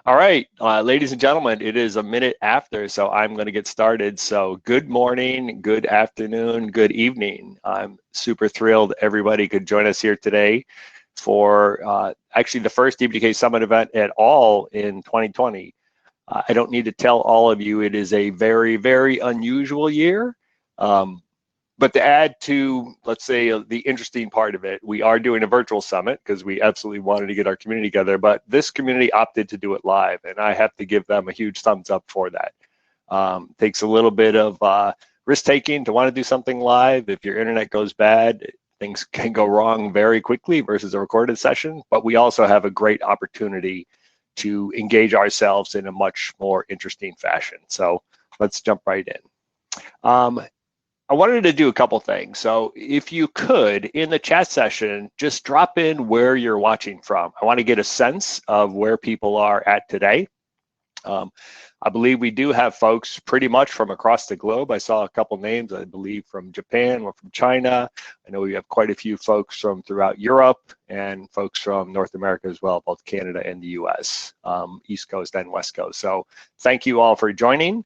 All right, ladies and gentlemen, it is a minute after, so I'm going to get started. So good morning, good afternoon, good evening. I'm super thrilled everybody could join us here today for actually the first DPDK Summit event at all in 2020. I don't need to tell all of you it is a very, very unusual year. But to add to, let's say, the interesting part of it, we are doing a virtual summit because we absolutely wanted to get our community together, but this community opted to do it live, and I have to give them a huge thumbs up for that. Takes a little bit of risk-taking to want to do something live. If your internet goes bad, things can go wrong very quickly versus a recorded session, but we also have a great opportunity to engage ourselves in a much more interesting fashion. So let's jump right in. I wanted to do a couple things. So if you could, in the chat session, just drop in where you're watching from. I want to get a sense of where people are at today. I believe we do have folks pretty much from across the globe. I saw a couple names, I believe, from Japan or from China. I know we have quite a few folks from throughout Europe and folks from North America as well, both Canada and the US, East Coast and West Coast. So thank you all for joining.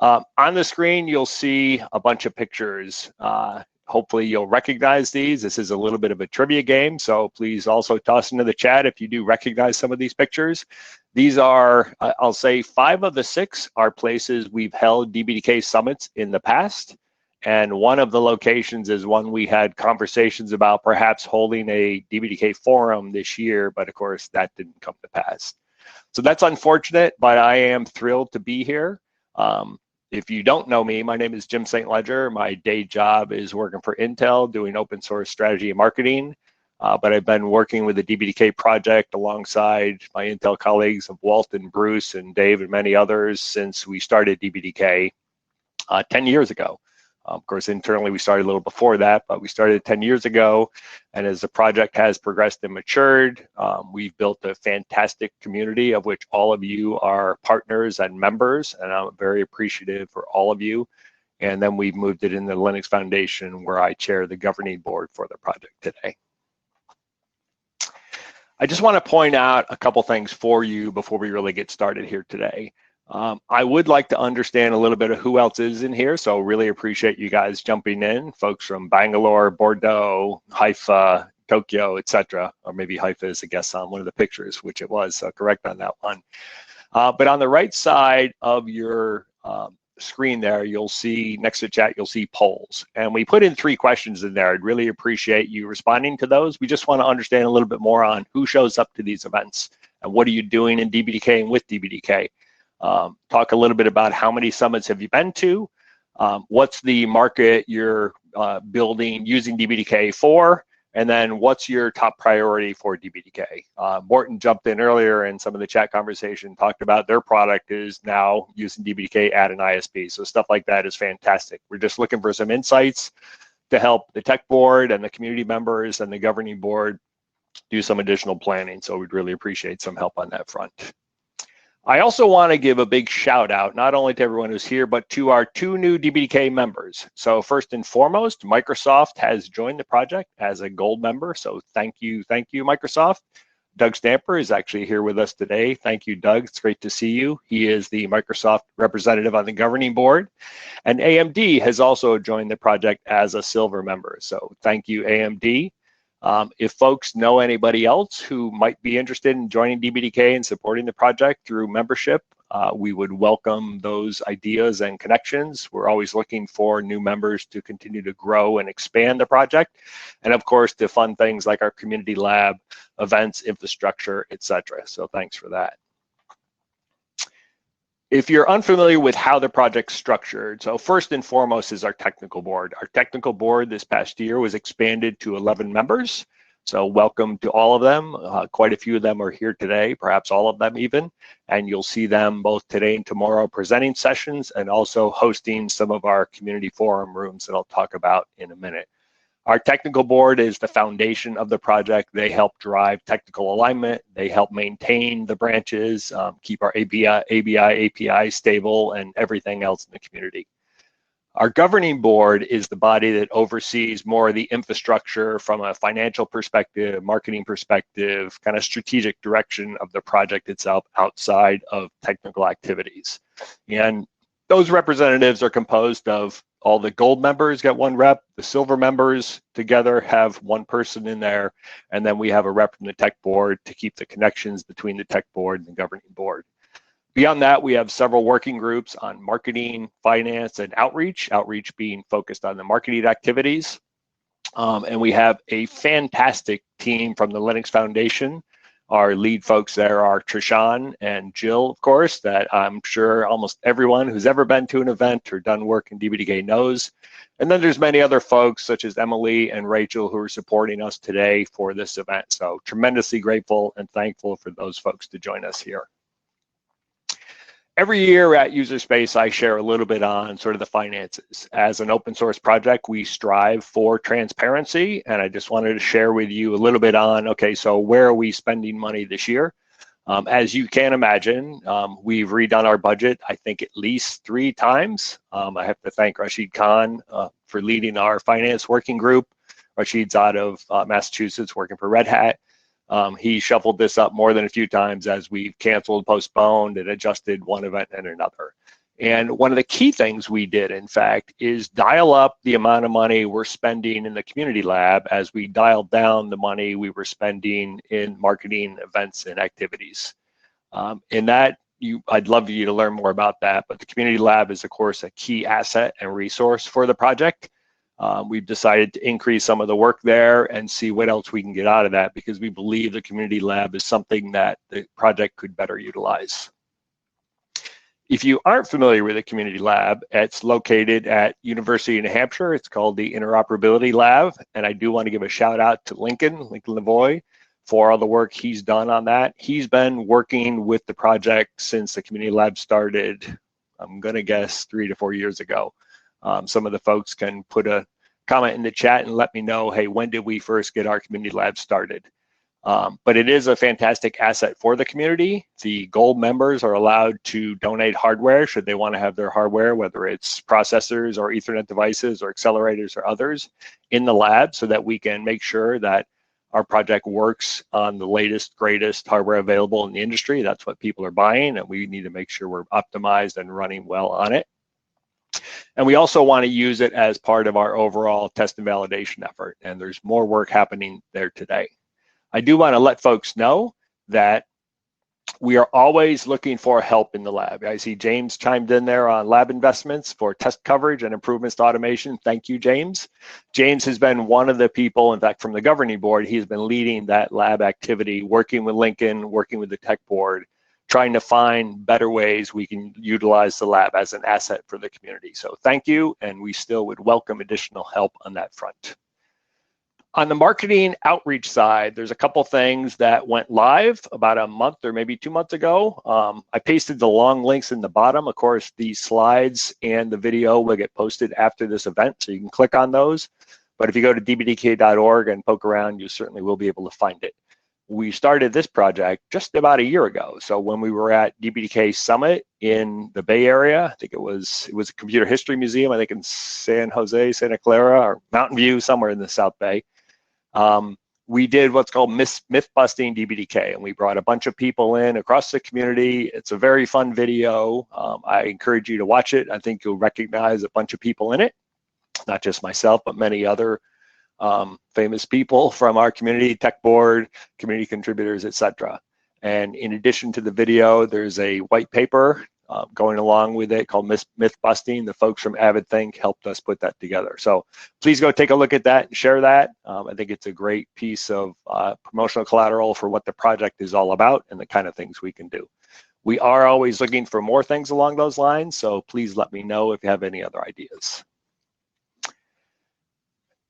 On the screen, you'll see a bunch of pictures. Hopefully you'll recognize these. This is a little bit of a trivia game, so please also toss into the chat if you do recognize some of these pictures. These are, I'll say, 5 of the 6 are places we've held DPDK summits in the past, and one of the locations is one we had conversations about perhaps holding a DPDK forum this year, but of course that didn't come to pass. So that's unfortunate, but I am thrilled to be here. If you don't know me, my name is Jim St. Ledger. My day job is working for Intel, doing open source strategy and marketing. But I've been working with the DPDK project alongside my Intel colleagues of Walt and Bruce and Dave and many others since we started DPDK 10 years ago. Of course, internally, we started a little before that, but we started 10 years ago. And as the project has progressed and matured, we've built a fantastic community of which all of you are partners and members. And I'm very appreciative for all of you. And then we've moved it in the Linux Foundation, where I chair the governing board for the project today. I just want to point out a couple things for you before we really get started here today. I would like to understand a little bit of who else is in here, so really appreciate you guys jumping in. Folks from Bangalore, Bordeaux, Haifa, Tokyo, etc. Or maybe Haifa is a guest on one of the pictures, which it was, so correct on that one. But on the right side of your screen there, you'll see, next to chat, you'll see polls. And we put in 3 questions in there. I'd really appreciate you responding to those. We just want to understand a little bit more on who shows up to these events and what are you doing in DPDK and with DPDK. Talk a little bit about how many summits have you been to, what's the market you're building using DPDK for, and then what's your top priority for DPDK. Morton jumped in earlier in some of the chat conversation, talked about their product is now using DPDK at an ISP, so stuff like that is fantastic. We're just looking for some insights to help the tech board and the community members and the governing board do some additional planning, so we'd really appreciate some help on that front. I also want to give a big shout out, not only to everyone who's here, but to our 2 new DPDK members. So first and foremost, Microsoft has joined the project as a gold member. So thank you, Microsoft. Doug Stamper is actually here with us today. Thank you, Doug. It's great to see you. He is the Microsoft representative on the governing board. And AMD has also joined the project as a silver member. So thank you, AMD. If folks know anybody else who might be interested in joining DPDK and supporting the project through membership, we would welcome those ideas and connections. We're always looking for new members to continue to grow and expand the project, and of course to fund things like our community lab, events, infrastructure, etc. So thanks for that. If you're unfamiliar with how the project's structured, so first and foremost is our technical board. Our technical board this past year was expanded to 11 members. So welcome to all of them. Quite a few of them are here today, perhaps all of them even. And you'll see them both today and tomorrow presenting sessions and also hosting some of our community forum rooms that I'll talk about in a minute. Our technical board is the foundation of the project. They help drive technical alignment. They help maintain the branches, keep our ABI, API stable, and everything else in the community. Our governing board is the body that oversees more of the infrastructure from a financial perspective, marketing perspective, kind of strategic direction of the project itself outside of technical activities. And those representatives are composed of all the gold members get one rep, the silver members together have one person in there, and then we have a rep from the tech board to keep the connections between the tech board and the governing board. Beyond that, we have several working groups on marketing, finance, and outreach being focused on the marketing activities. And we have a fantastic team from the Linux Foundation. Our lead folks there are Trishan and Jill, of course, that I'm sure almost everyone who's ever been to an event or done work in DPDK knows. And then there's many other folks such as Emily and Rachel who are supporting us today for this event. So tremendously grateful and thankful for those folks to join us here. Every year at Userspace, I share a little bit on sort of the finances. As an open source project, we strive for transparency, and I just wanted to share with you a little bit on, okay, so where are we spending money this year? As you can imagine, we've redone our budget, I think at least 3 times. I have to thank Rashid Khan for leading our finance working group. Rashid's out of Massachusetts working for Red Hat. He shuffled this up more than a few times as we've canceled, postponed, and adjusted one event and another. And one of the key things we did, in fact, is dial up the amount of money we're spending in the community lab as we dialed down the money we were spending in marketing events and activities. In that, I'd love for you to learn more about that, but the community lab is, of course, a key asset and resource for the project. We've decided to increase some of the work there and see what else we can get out of that because we believe the community lab is something that the project could better utilize. If you aren't familiar with the community lab, it's located at University of New Hampshire. It's called the Interoperability Lab, and I do want to give a shout out to Lincoln Lavoie for all the work he's done on that. He's been working with the project since the community lab started, I'm going to guess 3 to 4 years ago. Some of the folks can put a comment in the chat and let me know, hey, when did we first get our community lab started? But it is a fantastic asset for the community. The gold members are allowed to donate hardware should they want to have their hardware, whether it's processors or Ethernet devices or accelerators or others in the lab so that we can make sure that our project works on the latest, greatest hardware available in the industry. That's what people are buying, and we need to make sure we're optimized and running well on it. And we also want to use it as part of our overall test and validation effort. And there's more work happening there today. I do want to let folks know that we are always looking for help in the lab. I see James chimed in there on lab investments for test coverage and improvements to automation. Thank you, James. James has been one of the people, in fact, from the governing board, he's been leading that lab activity, working with Lincoln, working with the tech board, trying to find better ways we can utilize the lab as an asset for the community. So thank you, and we still would welcome additional help on that front. On the marketing outreach side, there's a couple things that went live about a month or maybe 2 months ago. I pasted the long links in the bottom. Of course, the slides and the video will get posted after this event, so you can click on those. But if you go to dpdk.org and poke around, you certainly will be able to find it. We started this project just about a year ago. So when we were at DPDK Summit in the Bay Area, I think it was a computer history museum, I think in San Jose, Santa Clara, or Mountain View, somewhere in the South Bay. We did what's called myth busting DPDK, and we brought a bunch of people in across the community. It's a very fun video. I encourage you to watch it. I think you'll recognize a bunch of people in it, not just myself, but many other famous people from our community, tech board, community contributors, etc. And in addition to the video, there's a white paper going along with it called Myth Busting. The folks from AvidThink helped us put that together. So please go take a look at that and share that. I think it's a great piece of promotional collateral for what the project is all about and the kind of things we can do. We are always looking for more things along those lines, so please let me know if you have any other ideas.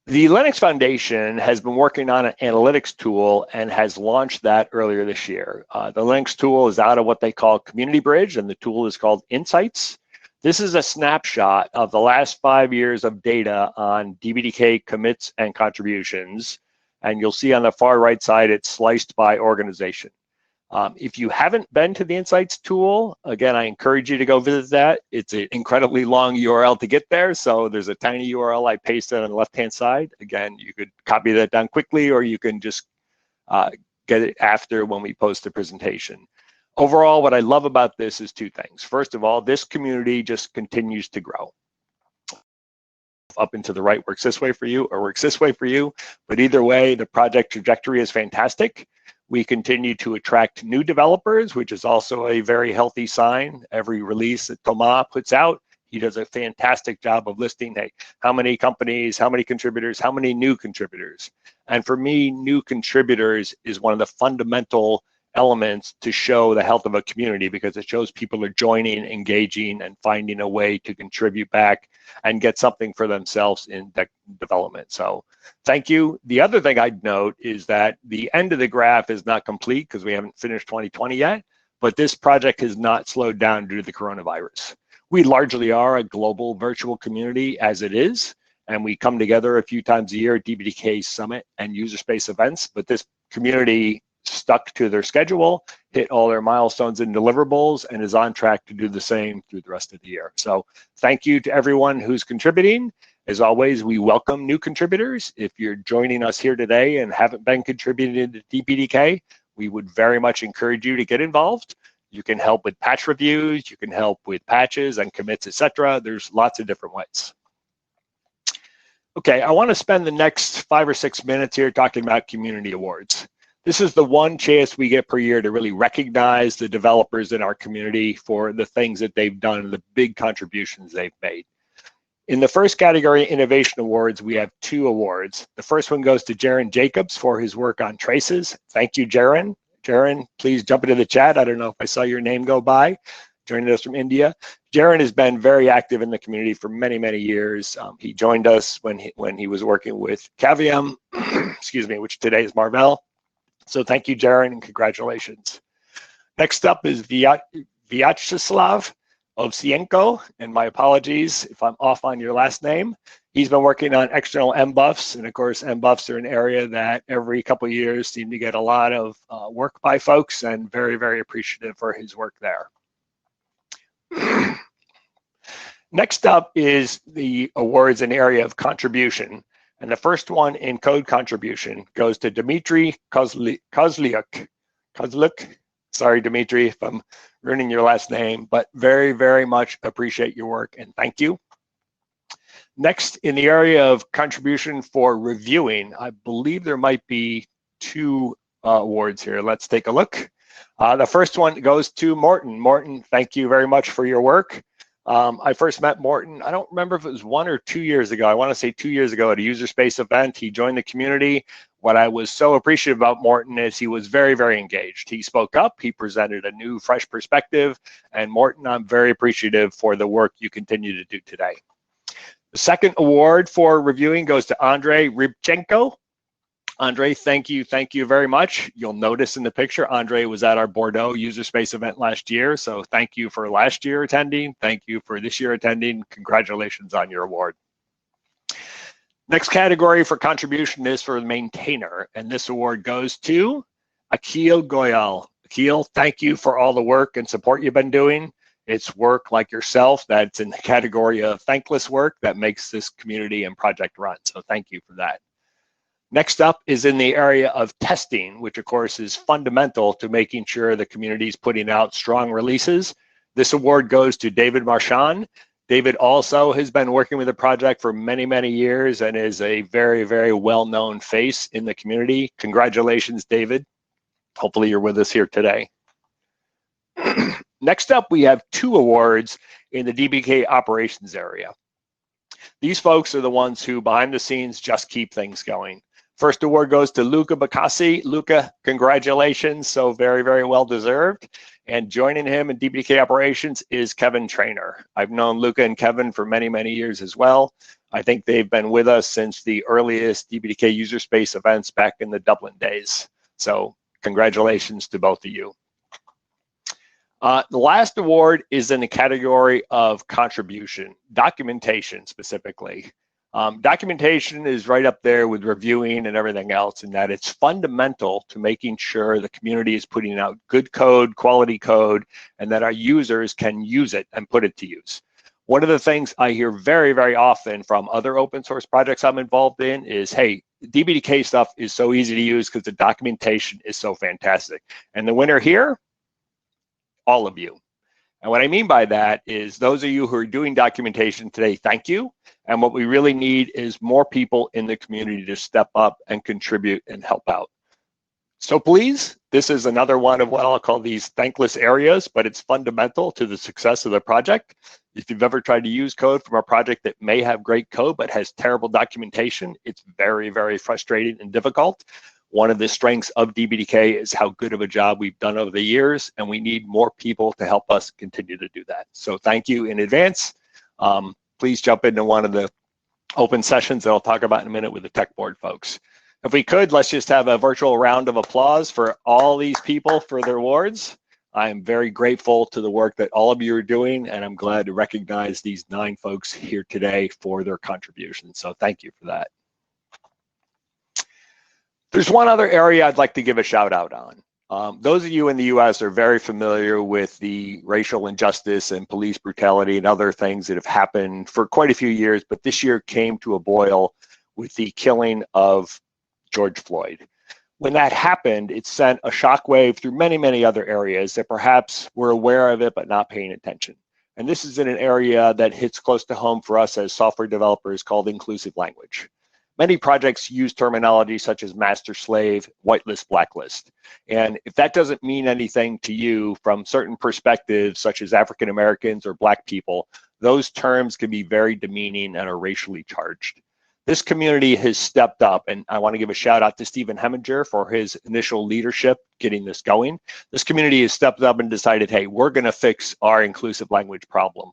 The Linux Foundation has been working on an analytics tool and has launched that earlier this year. The Linux tool is out of what they call Community Bridge, and the tool is called Insights. This is a snapshot of the last 5 years of data on DPDK commits and contributions. And you'll see on the far right side, it's sliced by organization. If you haven't been to the Insights tool, again, I encourage you to go visit that. It's an incredibly long URL to get there, so there's a tiny URL I pasted on the left-hand side. Again, you could copy that down quickly, or you can just get it after when we post the presentation. Overall, what I love about this is two things. First of all, this community just continues to grow. Up and to the right works this way for you or works this way for you, but either way, the project trajectory is fantastic. We continue to attract new developers, which is also a very healthy sign. Every release that Thomas puts out, he does a fantastic job of listing, hey, how many companies, how many contributors, how many new contributors. And for me, new contributors is one of the fundamental elements to show the health of a community, because it shows people are joining, engaging, and finding a way to contribute back and get something for themselves in development. So thank you. The other thing I'd note is that the end of the graph is not complete because we haven't finished 2020 yet, but this project has not slowed down due to the coronavirus. We largely are a global virtual community as it is, and we come together a few times a year at DPDK Summit and user space events, but this community stuck to their schedule, hit all their milestones and deliverables, and is on track to do the same through the rest of the year. So thank you to everyone who's contributing. As always, we welcome new contributors. If you're joining us here today and haven't been contributing to DPDK, we would very much encourage you to get involved. You can help with patch reviews, you can help with patches and commits, etc. There's lots of different ways. Okay, I want to spend the next 5 or 6 minutes here talking about community awards. This is the one chance we get per year to really recognize the developers in our community for the things that they've done, the big contributions they've made. In the first category, Innovation Awards, we have 2 awards. The first one goes to Jaron Jacobs for his work on traces. Thank you, Jaron. Jaron, please jump into the chat. I don't know if I saw your name go by, joining us from India. Jaron has been very active in the community for many, many years. He joined us when he was working with Cavium, excuse me, which today is Marvell. So thank you, Jaron, and congratulations. Next up is Vyacheslav Ovsienko, and my apologies if I'm off on your last name. He's been working on external MBUFs, and of course, MBUFs are an area that every couple of years seem to get a lot of work by folks, and very, very appreciative for his work there. Next up is the awards in the area of contribution. And the first one in code contribution goes to Dmitry Kozliuk. Sorry, Dmitry, if I'm ruining your last name, but very, very much appreciate your work and thank you. Next, in the area of contribution for reviewing, I believe there might be 2 awards here. Let's take a look. The first one goes to Morton. Morton, thank you very much for your work. I first met Morton, I don't remember if it was 1 or 2 years ago. I want to say 2 years ago at a user space event. He joined the community. What I was so appreciative about Morton is he was very, very engaged. He spoke up, he presented a new, fresh perspective, and Morton, I'm very appreciative for the work you continue to do today. The second award for reviewing goes to Andrei Rybchenko. Andre, thank you very much. You'll notice in the picture, Andre was at our Bordeaux user space event last year. So thank you for last year attending. Thank you for this year attending. Congratulations on your award. Next category for contribution is for the maintainer. And this award goes to Akil Goyal. Akil, thank you for all the work and support you've been doing. It's work like yourself that's in the category of thankless work that makes this community and project run. So thank you for that. Next up is in the area of testing, which of course is fundamental to making sure the community is putting out strong releases. This award goes to David Marchand. David also has been working with the project for many, many years and is a very, very well-known face in the community. Congratulations, David. Hopefully you're with us here today. Next up, we have 2 awards in the DPDK operations area. These folks are the ones who behind the scenes just keep things going. First award goes to Luca Bacassi. Luca, congratulations, so very, very well deserved. And joining him in DPDK operations is Kevin Trainer. I've known Luca and Kevin for many, many years as well. I think they've been with us since the earliest DPDK user space events back in the Dublin days. So congratulations to both of you. The last award is in the category of contribution, documentation specifically. Documentation is right up there with reviewing and everything else, in that it's fundamental to making sure the community is putting out good code, quality code, and that our users can use it and put it to use. One of the things I hear very, very often from other open source projects I'm involved in is, hey, DPDK stuff is so easy to use because the documentation is so fantastic. And the winner here, all of you. And what I mean by that is those of you who are doing documentation today, thank you. And what we really need is more people in the community to step up and contribute and help out. So please, this is another one of what I'll call these thankless areas, but it's fundamental to the success of the project. If you've ever tried to use code from a project that may have great code but has terrible documentation, it's very, very frustrating and difficult. One of the strengths of DPDK is how good of a job we've done over the years, and we need more people to help us continue to do that. So thank you in advance. Please jump into one of the open sessions that I'll talk about in a minute with the tech board folks. If we could, let's just have a virtual round of applause for all these people for their awards. I am very grateful to the work that all of you are doing, and I'm glad to recognize these 9 folks here today for their contributions. So thank you for that. There's one other area I'd like to give a shout out on. Those of you in the US are very familiar with the racial injustice and police brutality and other things that have happened for quite a few years, but this year came to a boil with the killing of George Floyd. When that happened, it sent a shockwave through many, many other areas that perhaps were aware of it but not paying attention. And this is in an area that hits close to home for us as software developers called inclusive language. Many projects use terminology such as master slave, whitelist, blacklist. And if that doesn't mean anything to you from certain perspectives, such as African Americans or Black people, those terms can be very demeaning and are racially charged. This community has stepped up, and I want to give a shout out to Stephen Heminger for his initial leadership getting this going. This community has stepped up and decided, hey, we're going to fix our inclusive language problem.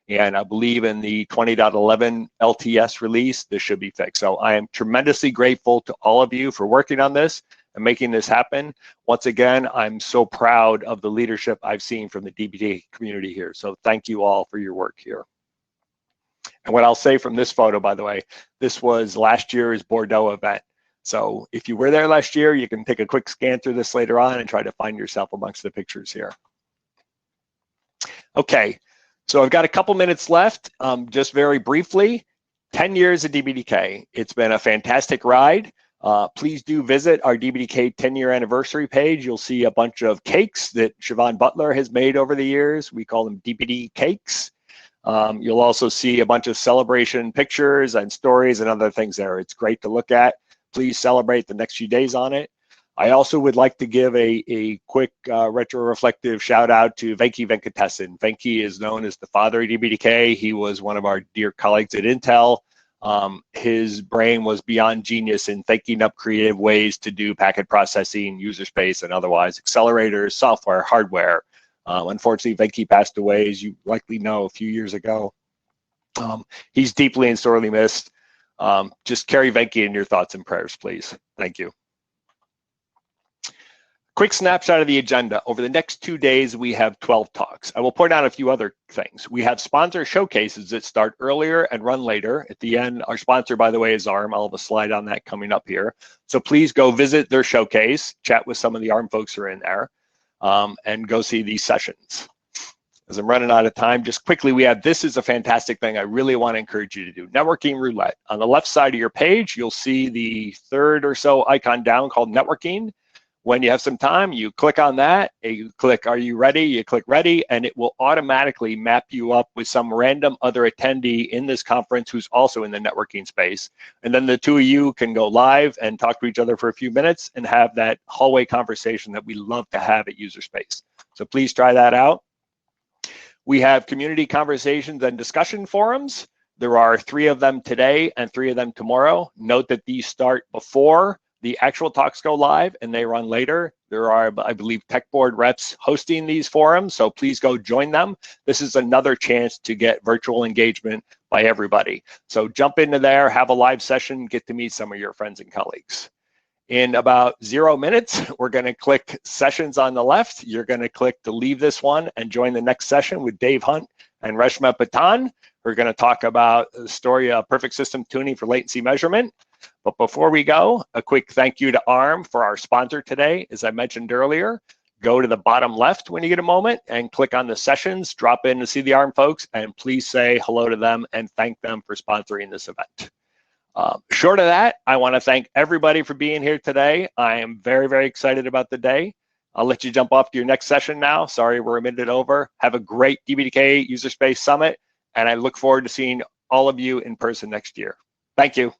And I believe in the 20.11 LTS release, this should be fixed. So I am tremendously grateful to all of you for working on this and making this happen. Once again, I'm so proud of the leadership I've seen from the DPDK community here. So thank you all for your work here. And what I'll say from this photo, by the way, this was last year's Bordeaux event. So if you were there last year, you can take a quick scan through this later on and try to find yourself amongst the pictures here. Okay. So I've got a couple minutes left. Just very briefly, 10 years of DPDK. It's been a fantastic ride. Please do visit our DPDK 10-year anniversary page. You'll see a bunch of cakes that Siobhan Butler has made over the years. We call them DPD cakes. You'll also see a bunch of celebration pictures and stories and other things there. It's great to look at. Please celebrate the next few days on it. I also would like to give a quick retro-reflective shout out to Venki Venkatesan. Venki is known as the father of DPDK. He was one of our dear colleagues at Intel. His brain was beyond genius in thinking up creative ways to do packet processing, user space, and otherwise accelerators, software, hardware. Unfortunately, Venki passed away, as you likely know, a few years ago. He's deeply and sorely missed. Just carry Venki in your thoughts and prayers, please. Thank you. Quick snapshot of the agenda. Over the next 2 days, we have 12 talks. I will point out a few other things. We have sponsor showcases that start earlier and run later. At the end, our sponsor, by the way, is ARM. I'll have a slide on that coming up here. So please go visit their showcase, chat with some of the ARM folks who are in there, and go see these sessions. As I'm running out of time, just quickly, this is a fantastic thing I really want to encourage you to do. Networking Roulette. On the left side of your page, you'll see the third or so icon down called Networking. When you have some time, you click on that, you click, are you ready? You click ready, and it will automatically map you up with some random other attendee in this conference who's also in the networking space. And then the two of you can go live and talk to each other for a few minutes and have that hallway conversation that we love to have at user space. So please try that out. We have community conversations and discussion forums. There are 3 of them today and 3 of them tomorrow. Note that these start before the actual talks go live and they run later. There are, I believe, tech board reps hosting these forums, so please go join them. This is another chance to get virtual engagement by everybody. So jump into there, have a live session, get to meet some of your friends and colleagues. In about 0 minutes, we're gonna click sessions on the left. You're gonna click to leave this one and join the next session with Dave Hunt and Reshma Patan. We're going to talk about the story of perfect system tuning for latency measurement. But before we go, a quick thank you to ARM for our sponsor today. As I mentioned earlier, go to the bottom left when you get a moment and click on the sessions, drop in to see the ARM folks, and please say hello to them and thank them for sponsoring this event. Short of that, I want to thank everybody for being here today. I am very, very excited about the day. I'll let you jump off to your next session now. Sorry, we're a minute over. Have a great DPDK User Space Summit, and I look forward to seeing all of you in person next year. Thank you.